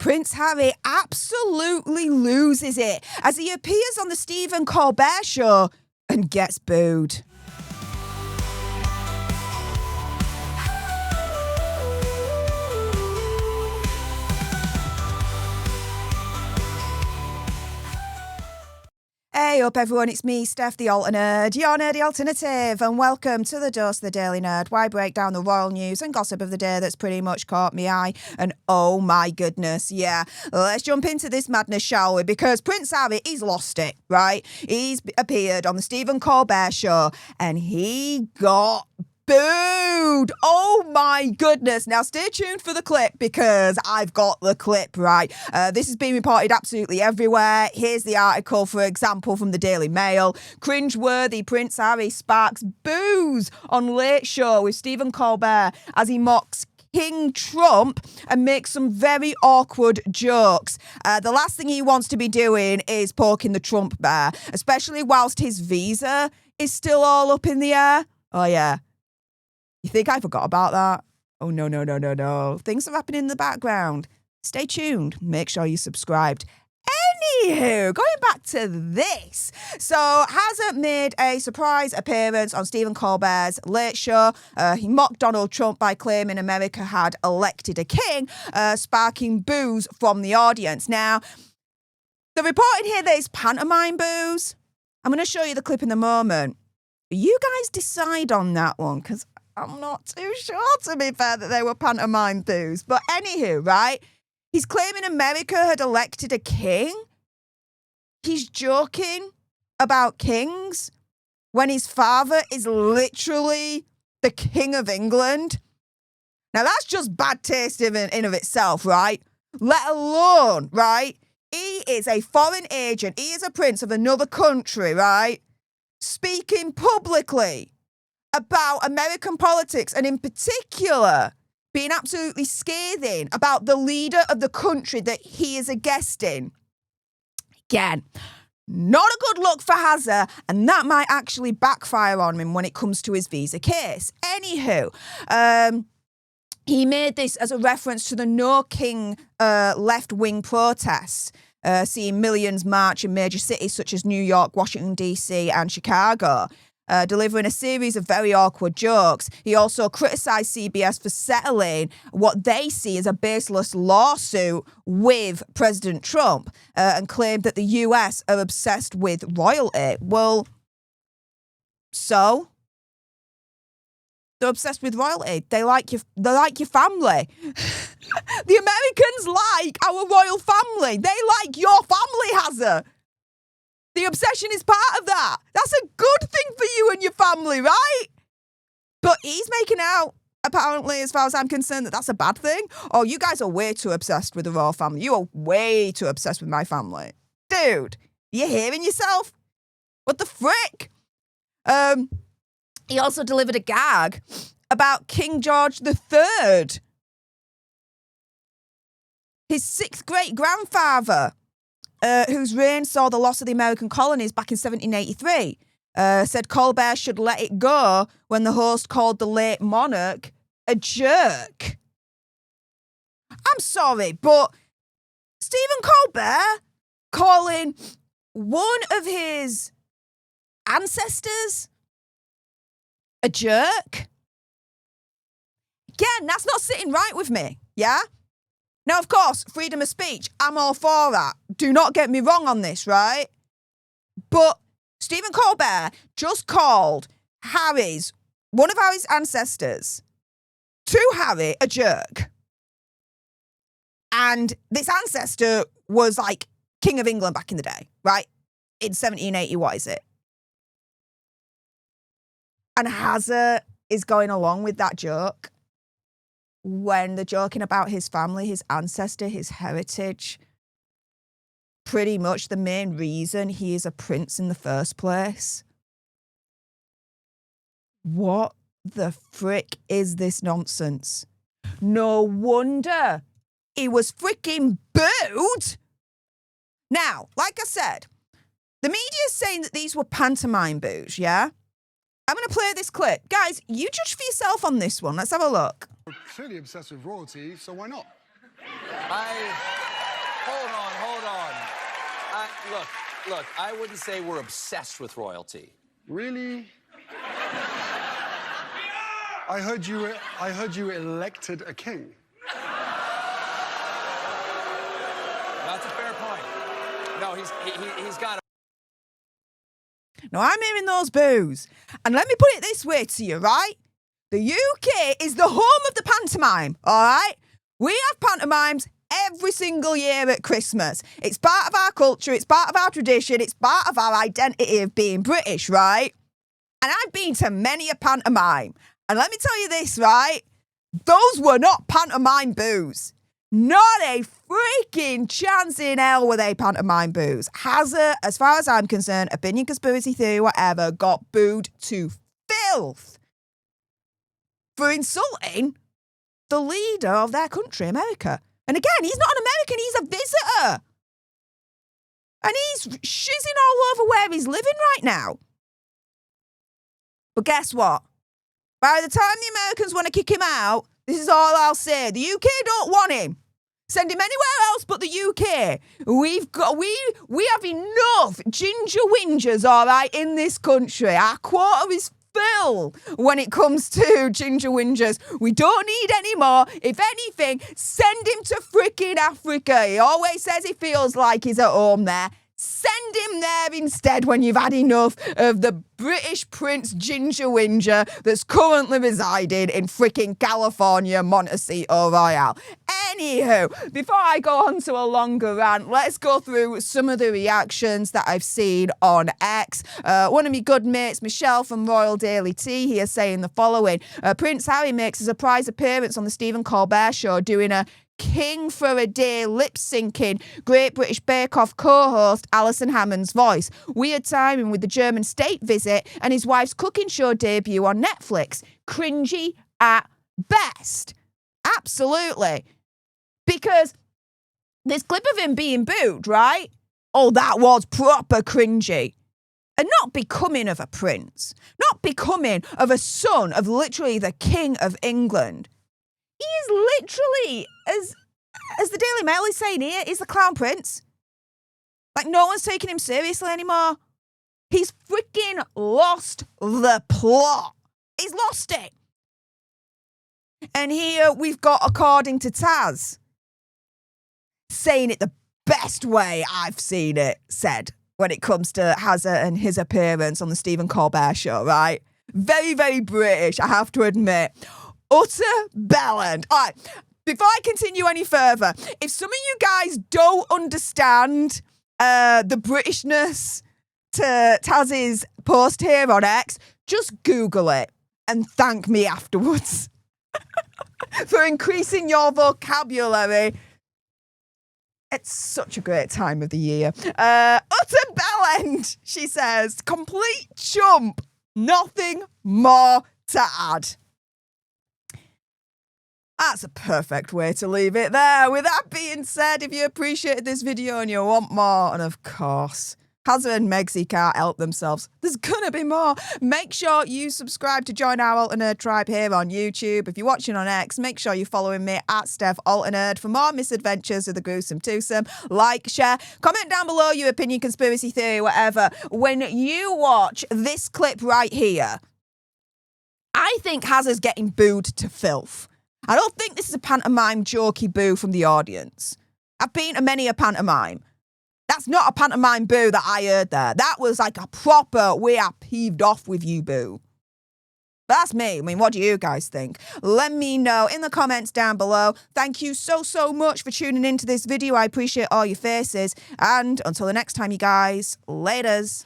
Prince Harry absolutely loses it as he appears on the Stephen Colbert show and gets booed. Hey up everyone, it's me, Stef The Alter Nerd, your nerdy alternative, and welcome to the Dose of the Daily Nerd, where I break down the royal news and gossip of the day that's pretty much caught me eye. And oh my goodness, yeah, let's jump into this madness, shall we? Because Prince Harry, he's lost it, right? He's appeared on the Stephen Colbert show and he got booed. Oh my goodness. Now stay tuned for the clip because I've got the clip, right? This has been reported absolutely everywhere. Here's the article, for example, from the Daily Mail. Cringeworthy Prince Harry sparks boos on Late Show with Stephen Colbert as he mocks King Trump and makes some very awkward jokes. The last thing he wants to be doing is poking the Trump bear, especially whilst his visa is still all up in the air. Oh yeah. You think I forgot about that? Oh, no. Things are happening in the background. Stay tuned. Make sure you're subscribed. Anywho, going back to this. So, Hazard made a surprise appearance on Stephen Colbert's Late Show. He mocked Donald Trump by claiming America had elected a king, sparking boos from the audience. Now, the reporting here that it's pantomime boos. I'm going to show you the clip in a moment. You guys decide on that one, because I'm not too sure, to be fair, that they were pantomime boos. But anywho, right? He's claiming America had elected a king. He's joking about kings when his father is literally the King of England. Now, that's just bad taste in and of itself, right? Let alone, right? He is a foreign agent. He is a prince of another country, right? Speaking publicly about American politics, and in particular, being absolutely scathing about the leader of the country that he is a guest in. Again, not a good look for Hazard, and that might actually backfire on him when it comes to his visa case. Anywho, he made this as a reference to the No King left-wing protests, seeing millions march in major cities such as New York, Washington, D.C. and Chicago. Delivering a series of very awkward jokes. He also criticised CBS for settling what they see as a baseless lawsuit with President Trump and claimed that the US are obsessed with royalty. Well, so? They're obsessed with royalty. They like your family. The Americans like our royal family. They like your family, Hazard. The obsession is part of that. That's a good thing for you and your family, right? But he's making out, apparently, as far as I'm concerned, that that's a bad thing. Oh, you guys are way too obsessed with the royal family. You are way too obsessed with my family. Dude, you hearing yourself? What the frick? He also delivered a gag about King George III. His 6th great-grandfather, whose reign saw the loss of the American colonies back in 1783, said Colbert should let it go when the host called the late monarch a jerk. I'm sorry, but Stephen Colbert calling one of his ancestors a jerk? Again, that's not sitting right with me, yeah? Now, of course, freedom of speech, I'm all for that. Do not get me wrong on this, right? But Stephen Colbert just called one of Harry's ancestors, to Harry, a jerk. And this ancestor was like King of England back in the day, right? In 1780, what is it? And Hazard is going along with that joke when they're joking about his family, his ancestor, his heritage. Pretty much the main reason he is a prince in the first place. What the frick is this nonsense? No wonder he was freaking booed. Now, like I said, the media is saying that these were pantomime boos, yeah? I'm going to play this clip. Guys, you judge for yourself on this one. Let's have a look. We're clearly obsessed with royalty, so why not? Look, I wouldn't say we're obsessed with royalty. Really? I heard you elected a king. That's a fair point. No, he's got a... Now, I'm hearing those boos. And let me put it this way to you, right? The UK is the home of the pantomime, all right? We have pantomimes every single year at Christmas. It's part of our culture, it's part of our tradition, it's part of our identity of being British, right? And I've been to many a pantomime. And let me tell you this, right? Those were not pantomime boos. Not a freaking chance in hell were they pantomime boos. Hazard, as far as I'm concerned, opinion, conspiracy theory, whatever, got booed to filth for insulting the leader of their country, America. And again, he's not an American, he's a visitor. And he's shizzing all over where he's living right now. But guess what? By the time the Americans want to kick him out, this is all I'll say. The UK don't want him. Send him anywhere else but the UK. We have enough ginger whingers, all right, in this country. Our quota is full when it comes to ginger whingers. We don't need any more. If anything, send him to freaking Africa. He always says he feels like he's at home there. Send him there instead when you've had enough of the British Prince Ginger Whinger that's currently residing in freaking California, Montecito Royale. Anywho, before I go on to a longer rant, let's go through some of the reactions that I've seen on X. One of my good mates, Michelle from Royal Daily Tea, here saying the following. Prince Harry makes a surprise appearance on the Stephen Colbert show doing a King for a Day lip-syncing Great British Bake Off co-host Alison Hammond's voice. Weird timing with the German state visit and his wife's cooking show debut on Netflix. Cringy at best. Absolutely. Because this clip of him being booed, right? Oh, that was proper cringy. And not becoming of a prince. Not becoming of a son of literally the King of England. He is literally, as the Daily Mail is saying here, he's the clown prince. Like, no one's taking him seriously anymore. He's freaking lost the plot. He's lost it. And here we've got, according to Taz, saying it the best way I've seen it said when it comes to Hazard and his appearance on the Stephen Colbert show, right? Very, very British, I have to admit. Utter bellend. All right, before I continue any further, if some of you guys don't understand the Britishness to Taz's post here on X, just Google it and thank me afterwards for increasing your vocabulary. It's such a great time of the year. Utter bellend, she says. Complete chump. Nothing more to add. That's a perfect way to leave it there. With that being said, if you appreciated this video and you want more, and of course, Hazard and Megsy can't help themselves, there's gonna be more. Make sure you subscribe to join our Alter Nerd tribe here on YouTube. If you're watching on X, make sure you're following me at Stef Alter Nerd for more misadventures of the gruesome twosome. Like, share, comment down below your opinion, conspiracy theory, whatever. When you watch this clip right here, I think Hazard's getting booed to filth. I don't think this is a pantomime jokey boo from the audience. I've been to many a pantomime. That's not a pantomime boo that I heard there. That was like a proper, we are peeved off with you boo. But that's me. I mean, what do you guys think? Let me know in the comments down below. Thank you so, so much for tuning into this video. I appreciate all your faces. And until the next time, you guys, laters.